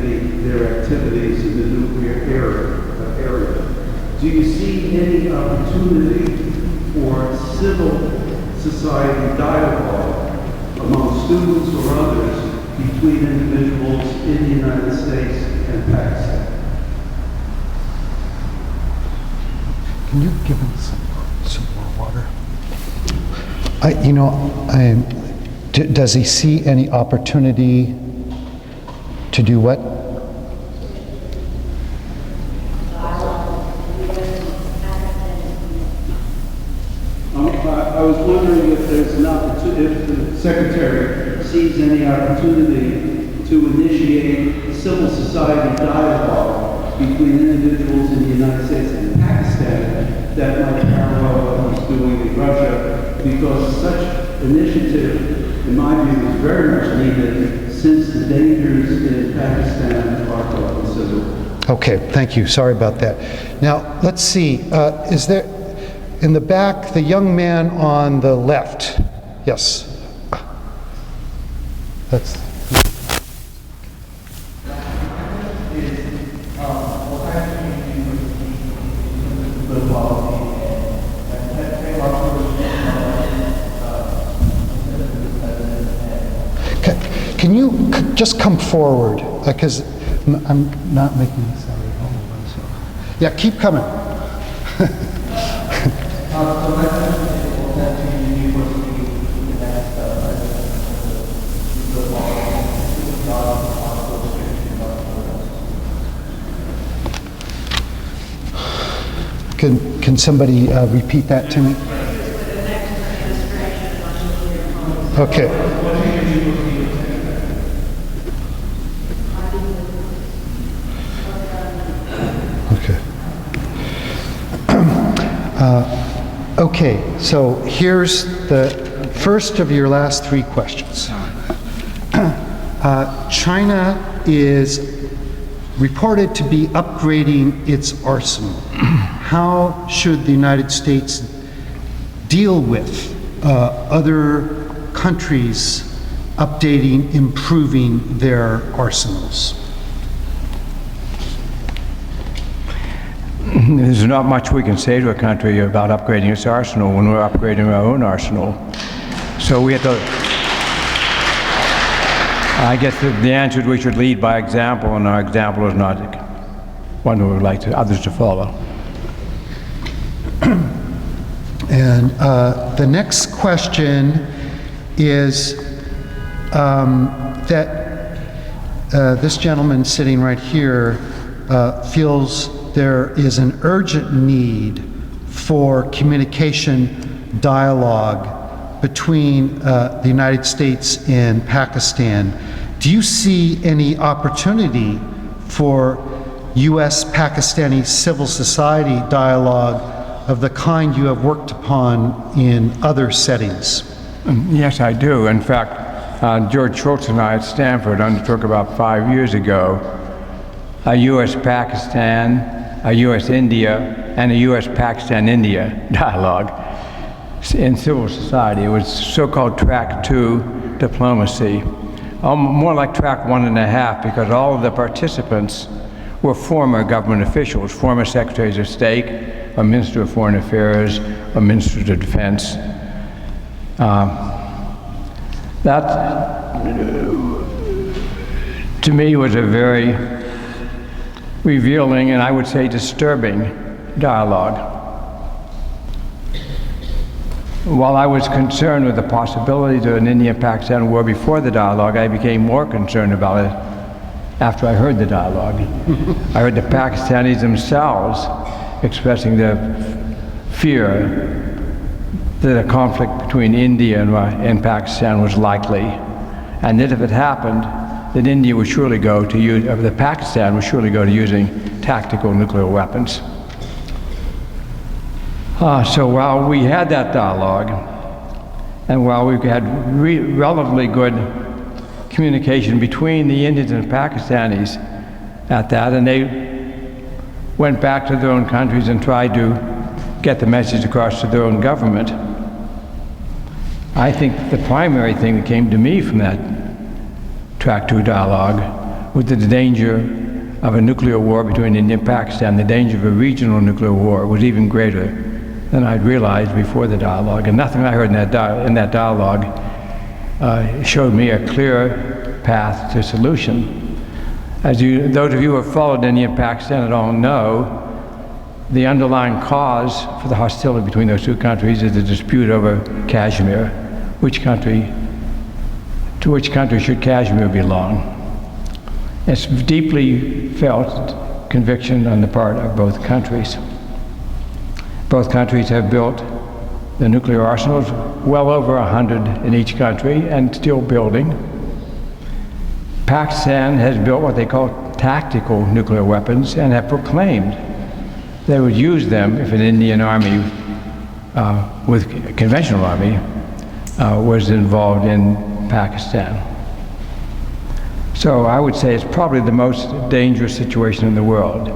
their activities in the nuclear area. Do you see any opportunity for civil society dialogue among students or others between individuals in the United States and Pakistan? Can you give him some more water? Does he see any opportunity to do what? I was wondering if there's an opportunity, if the Secretary sees any opportunity to initiate civil society dialogue between individuals in the United States and Pakistan that might parallel what he's doing in Russia, because such initiative, in my view, is very much needed since the dangers in Pakistan are quite considerable. Okay, thank you. Sorry about that. Now, let's see. Is there, in the back, the young man on the left? Yes. That's. Can you just come forward? Because I'm not making this out at home. So. Yeah, keep coming. Can somebody repeat that to me? Okay. Okay, so here's the first of your last three questions. China is reported to be upgrading its arsenal. How should the United States deal with other countries updating, improving their arsenals? There's not much we can say to a country about upgrading its arsenal when we're upgrading our own arsenal. So we have to, I guess the answer is we should lead by example, and our example is not one we would like others to follow. And the next question is that this gentleman sitting right here feels there is an urgent need for communication dialogue between the United States and Pakistan. Do you see any opportunity for U.S.-Pakistani civil society dialogue of the kind you have worked upon in other settings? Yes, I do. In fact, George Schultz and I at Stanford undertook about 5 years ago a U.S.-Pakistan, a U.S.-India, and a U.S.-Pakistan-India dialogue in civil society. It was so-called Track 2 diplomacy, more like Track 1.5, because all of the participants were former government officials, former secretaries of state, a minister of foreign affairs, a minister of defense. That, to me, was a very revealing and I would say disturbing dialogue. While I was concerned with the possibility of an India-Pakistan war before the dialogue, I became more concerned about it after I heard the dialogue. I heard the Pakistanis themselves expressing their fear that a conflict between India and Pakistan was likely, and that if it happened, that India would surely go to use, or that Pakistan would surely go to using tactical nuclear weapons. So while we had that dialogue, and while we had relatively good communication between the Indians and Pakistanis at that, and they went back to their own countries and tried to get the message across to their own government, I think the primary thing that came to me from that Track 2 dialogue was the danger of a nuclear war between India and Pakistan. The danger of a regional nuclear war was even greater than I'd realized before the dialogue. And nothing I heard in that dialogue showed me a clear path to solution. As those of you who have followed India and Pakistan at all know, the underlying cause for the hostility between those two countries is the dispute over Kashmir. To which country should Kashmir belong? It's deeply felt conviction on the part of both countries. Both countries have built the nuclear arsenals, well over 100 in each country, and still building. Pakistan has built what they call tactical nuclear weapons and have proclaimed they would use them if an Indian army, with a conventional army, was involved in Pakistan. So I would say it's probably the most dangerous situation in the world.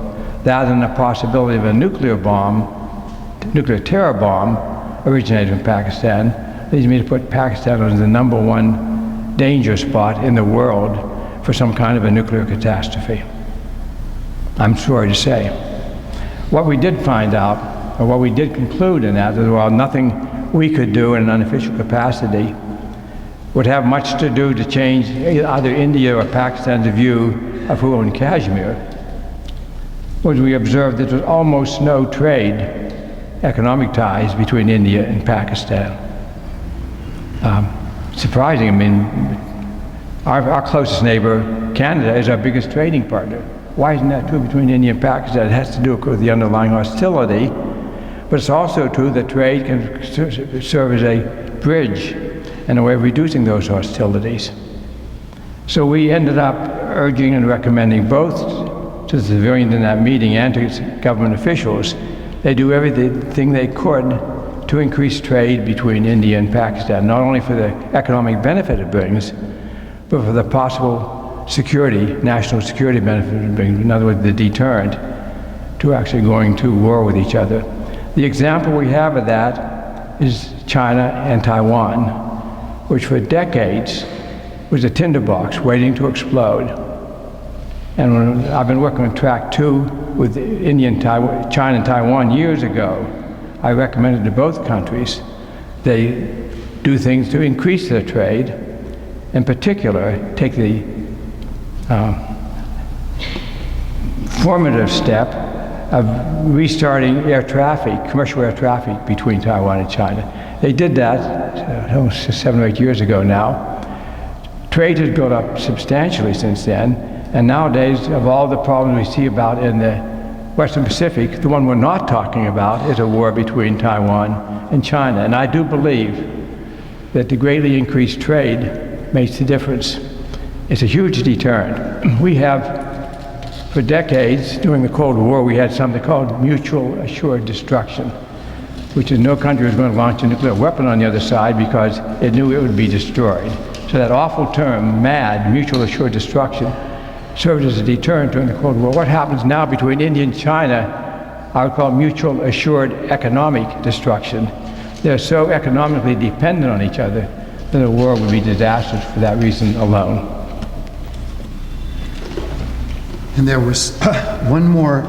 That and the possibility of a nuclear terror bomb originated in Pakistan leads me to put Pakistan as the #1 danger spot in the world for some kind of a nuclear catastrophe. I'm sorry to say. What we did find out, or what we did conclude in that, is while nothing we could do in an unofficial capacity would have much to do to change either India or Pakistan's view of who owned Kashmir, was we observed that there was almost no trade, economic ties between India and Pakistan. Surprising, I mean, our closest neighbor, Canada, is our biggest trading partner. Why isn't that true between India and Pakistan? It has to do with the underlying hostility, but it's also true that trade can serve as a bridge and a way of reducing those hostilities. So we ended up urging and recommending both to the civilians in that meeting and to government officials They do everything they could to increase trade between India and Pakistan, not only for the economic benefit it brings, but for the possible security, national security benefit it brings. In other words, the deterrent to actually going to war with each other. The example we have of that is China and Taiwan, which for decades was a tinderbox waiting to explode. And when I've been working on track 2 with China and Taiwan years ago, I recommended to both countries they do things to increase their trade, in particular take the formative step of restarting air traffic, commercial air traffic between Taiwan and China. They did that almost 7 or 8 years ago now. Trade has gone up substantially since then, and nowadays, of all the problems we see about in the Western Pacific, the one we're not talking about is a war between Taiwan and China. And I do believe that the greatly increased trade makes the difference. It's a huge deterrent. We have, for decades, during the Cold War, we had something called mutual assured destruction, which is no country was going to launch a nuclear weapon on the other side because it knew it would be destroyed. So that awful term, MAD, mutual assured destruction, served as a deterrent during the Cold War. What happens now between India and China, I would call mutual assured economic destruction. They're so economically dependent on each other that a war would be disastrous for that reason alone. And there was one more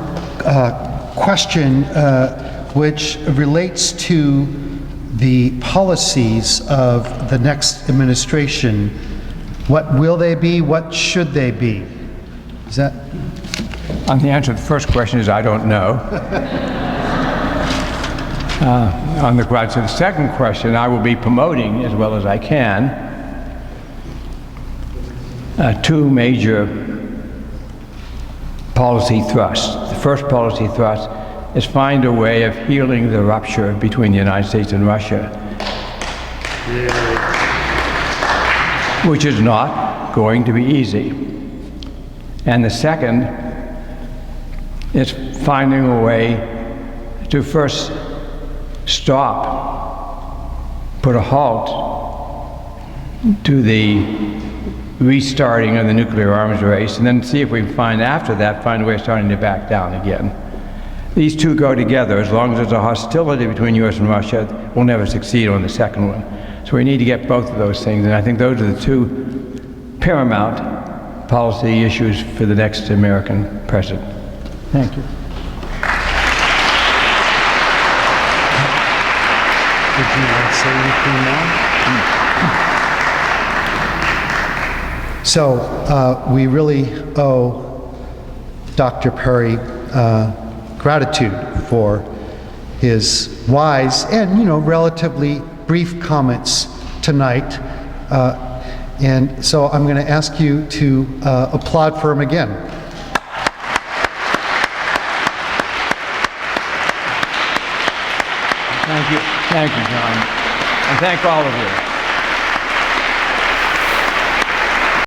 question which relates to the policies of the next administration. What will they be? What should they be? Is that? The answer to the first question is I don't know. On the grounds of the second question, I will be promoting as well as I can 2 major policy thrusts. The first policy thrust is find a way of healing the rupture between the United States and Russia, which is not going to be easy. And the second is finding a way to first stop, put a halt to the restarting of the nuclear arms race, and then see if we can find after that, find a way of starting to back down again. These two go together. As long as there's a hostility between US and Russia, we'll never succeed on the second one. So we need to get both of those things, and I think those are the 2 paramount policy issues for the next American president. Thank you. Did you want to say anything now? So we really owe Dr. Perry gratitude for his wise and, relatively brief comments tonight. And so I'm going to ask you to applaud for him again. Thank you, John. And thank all of you.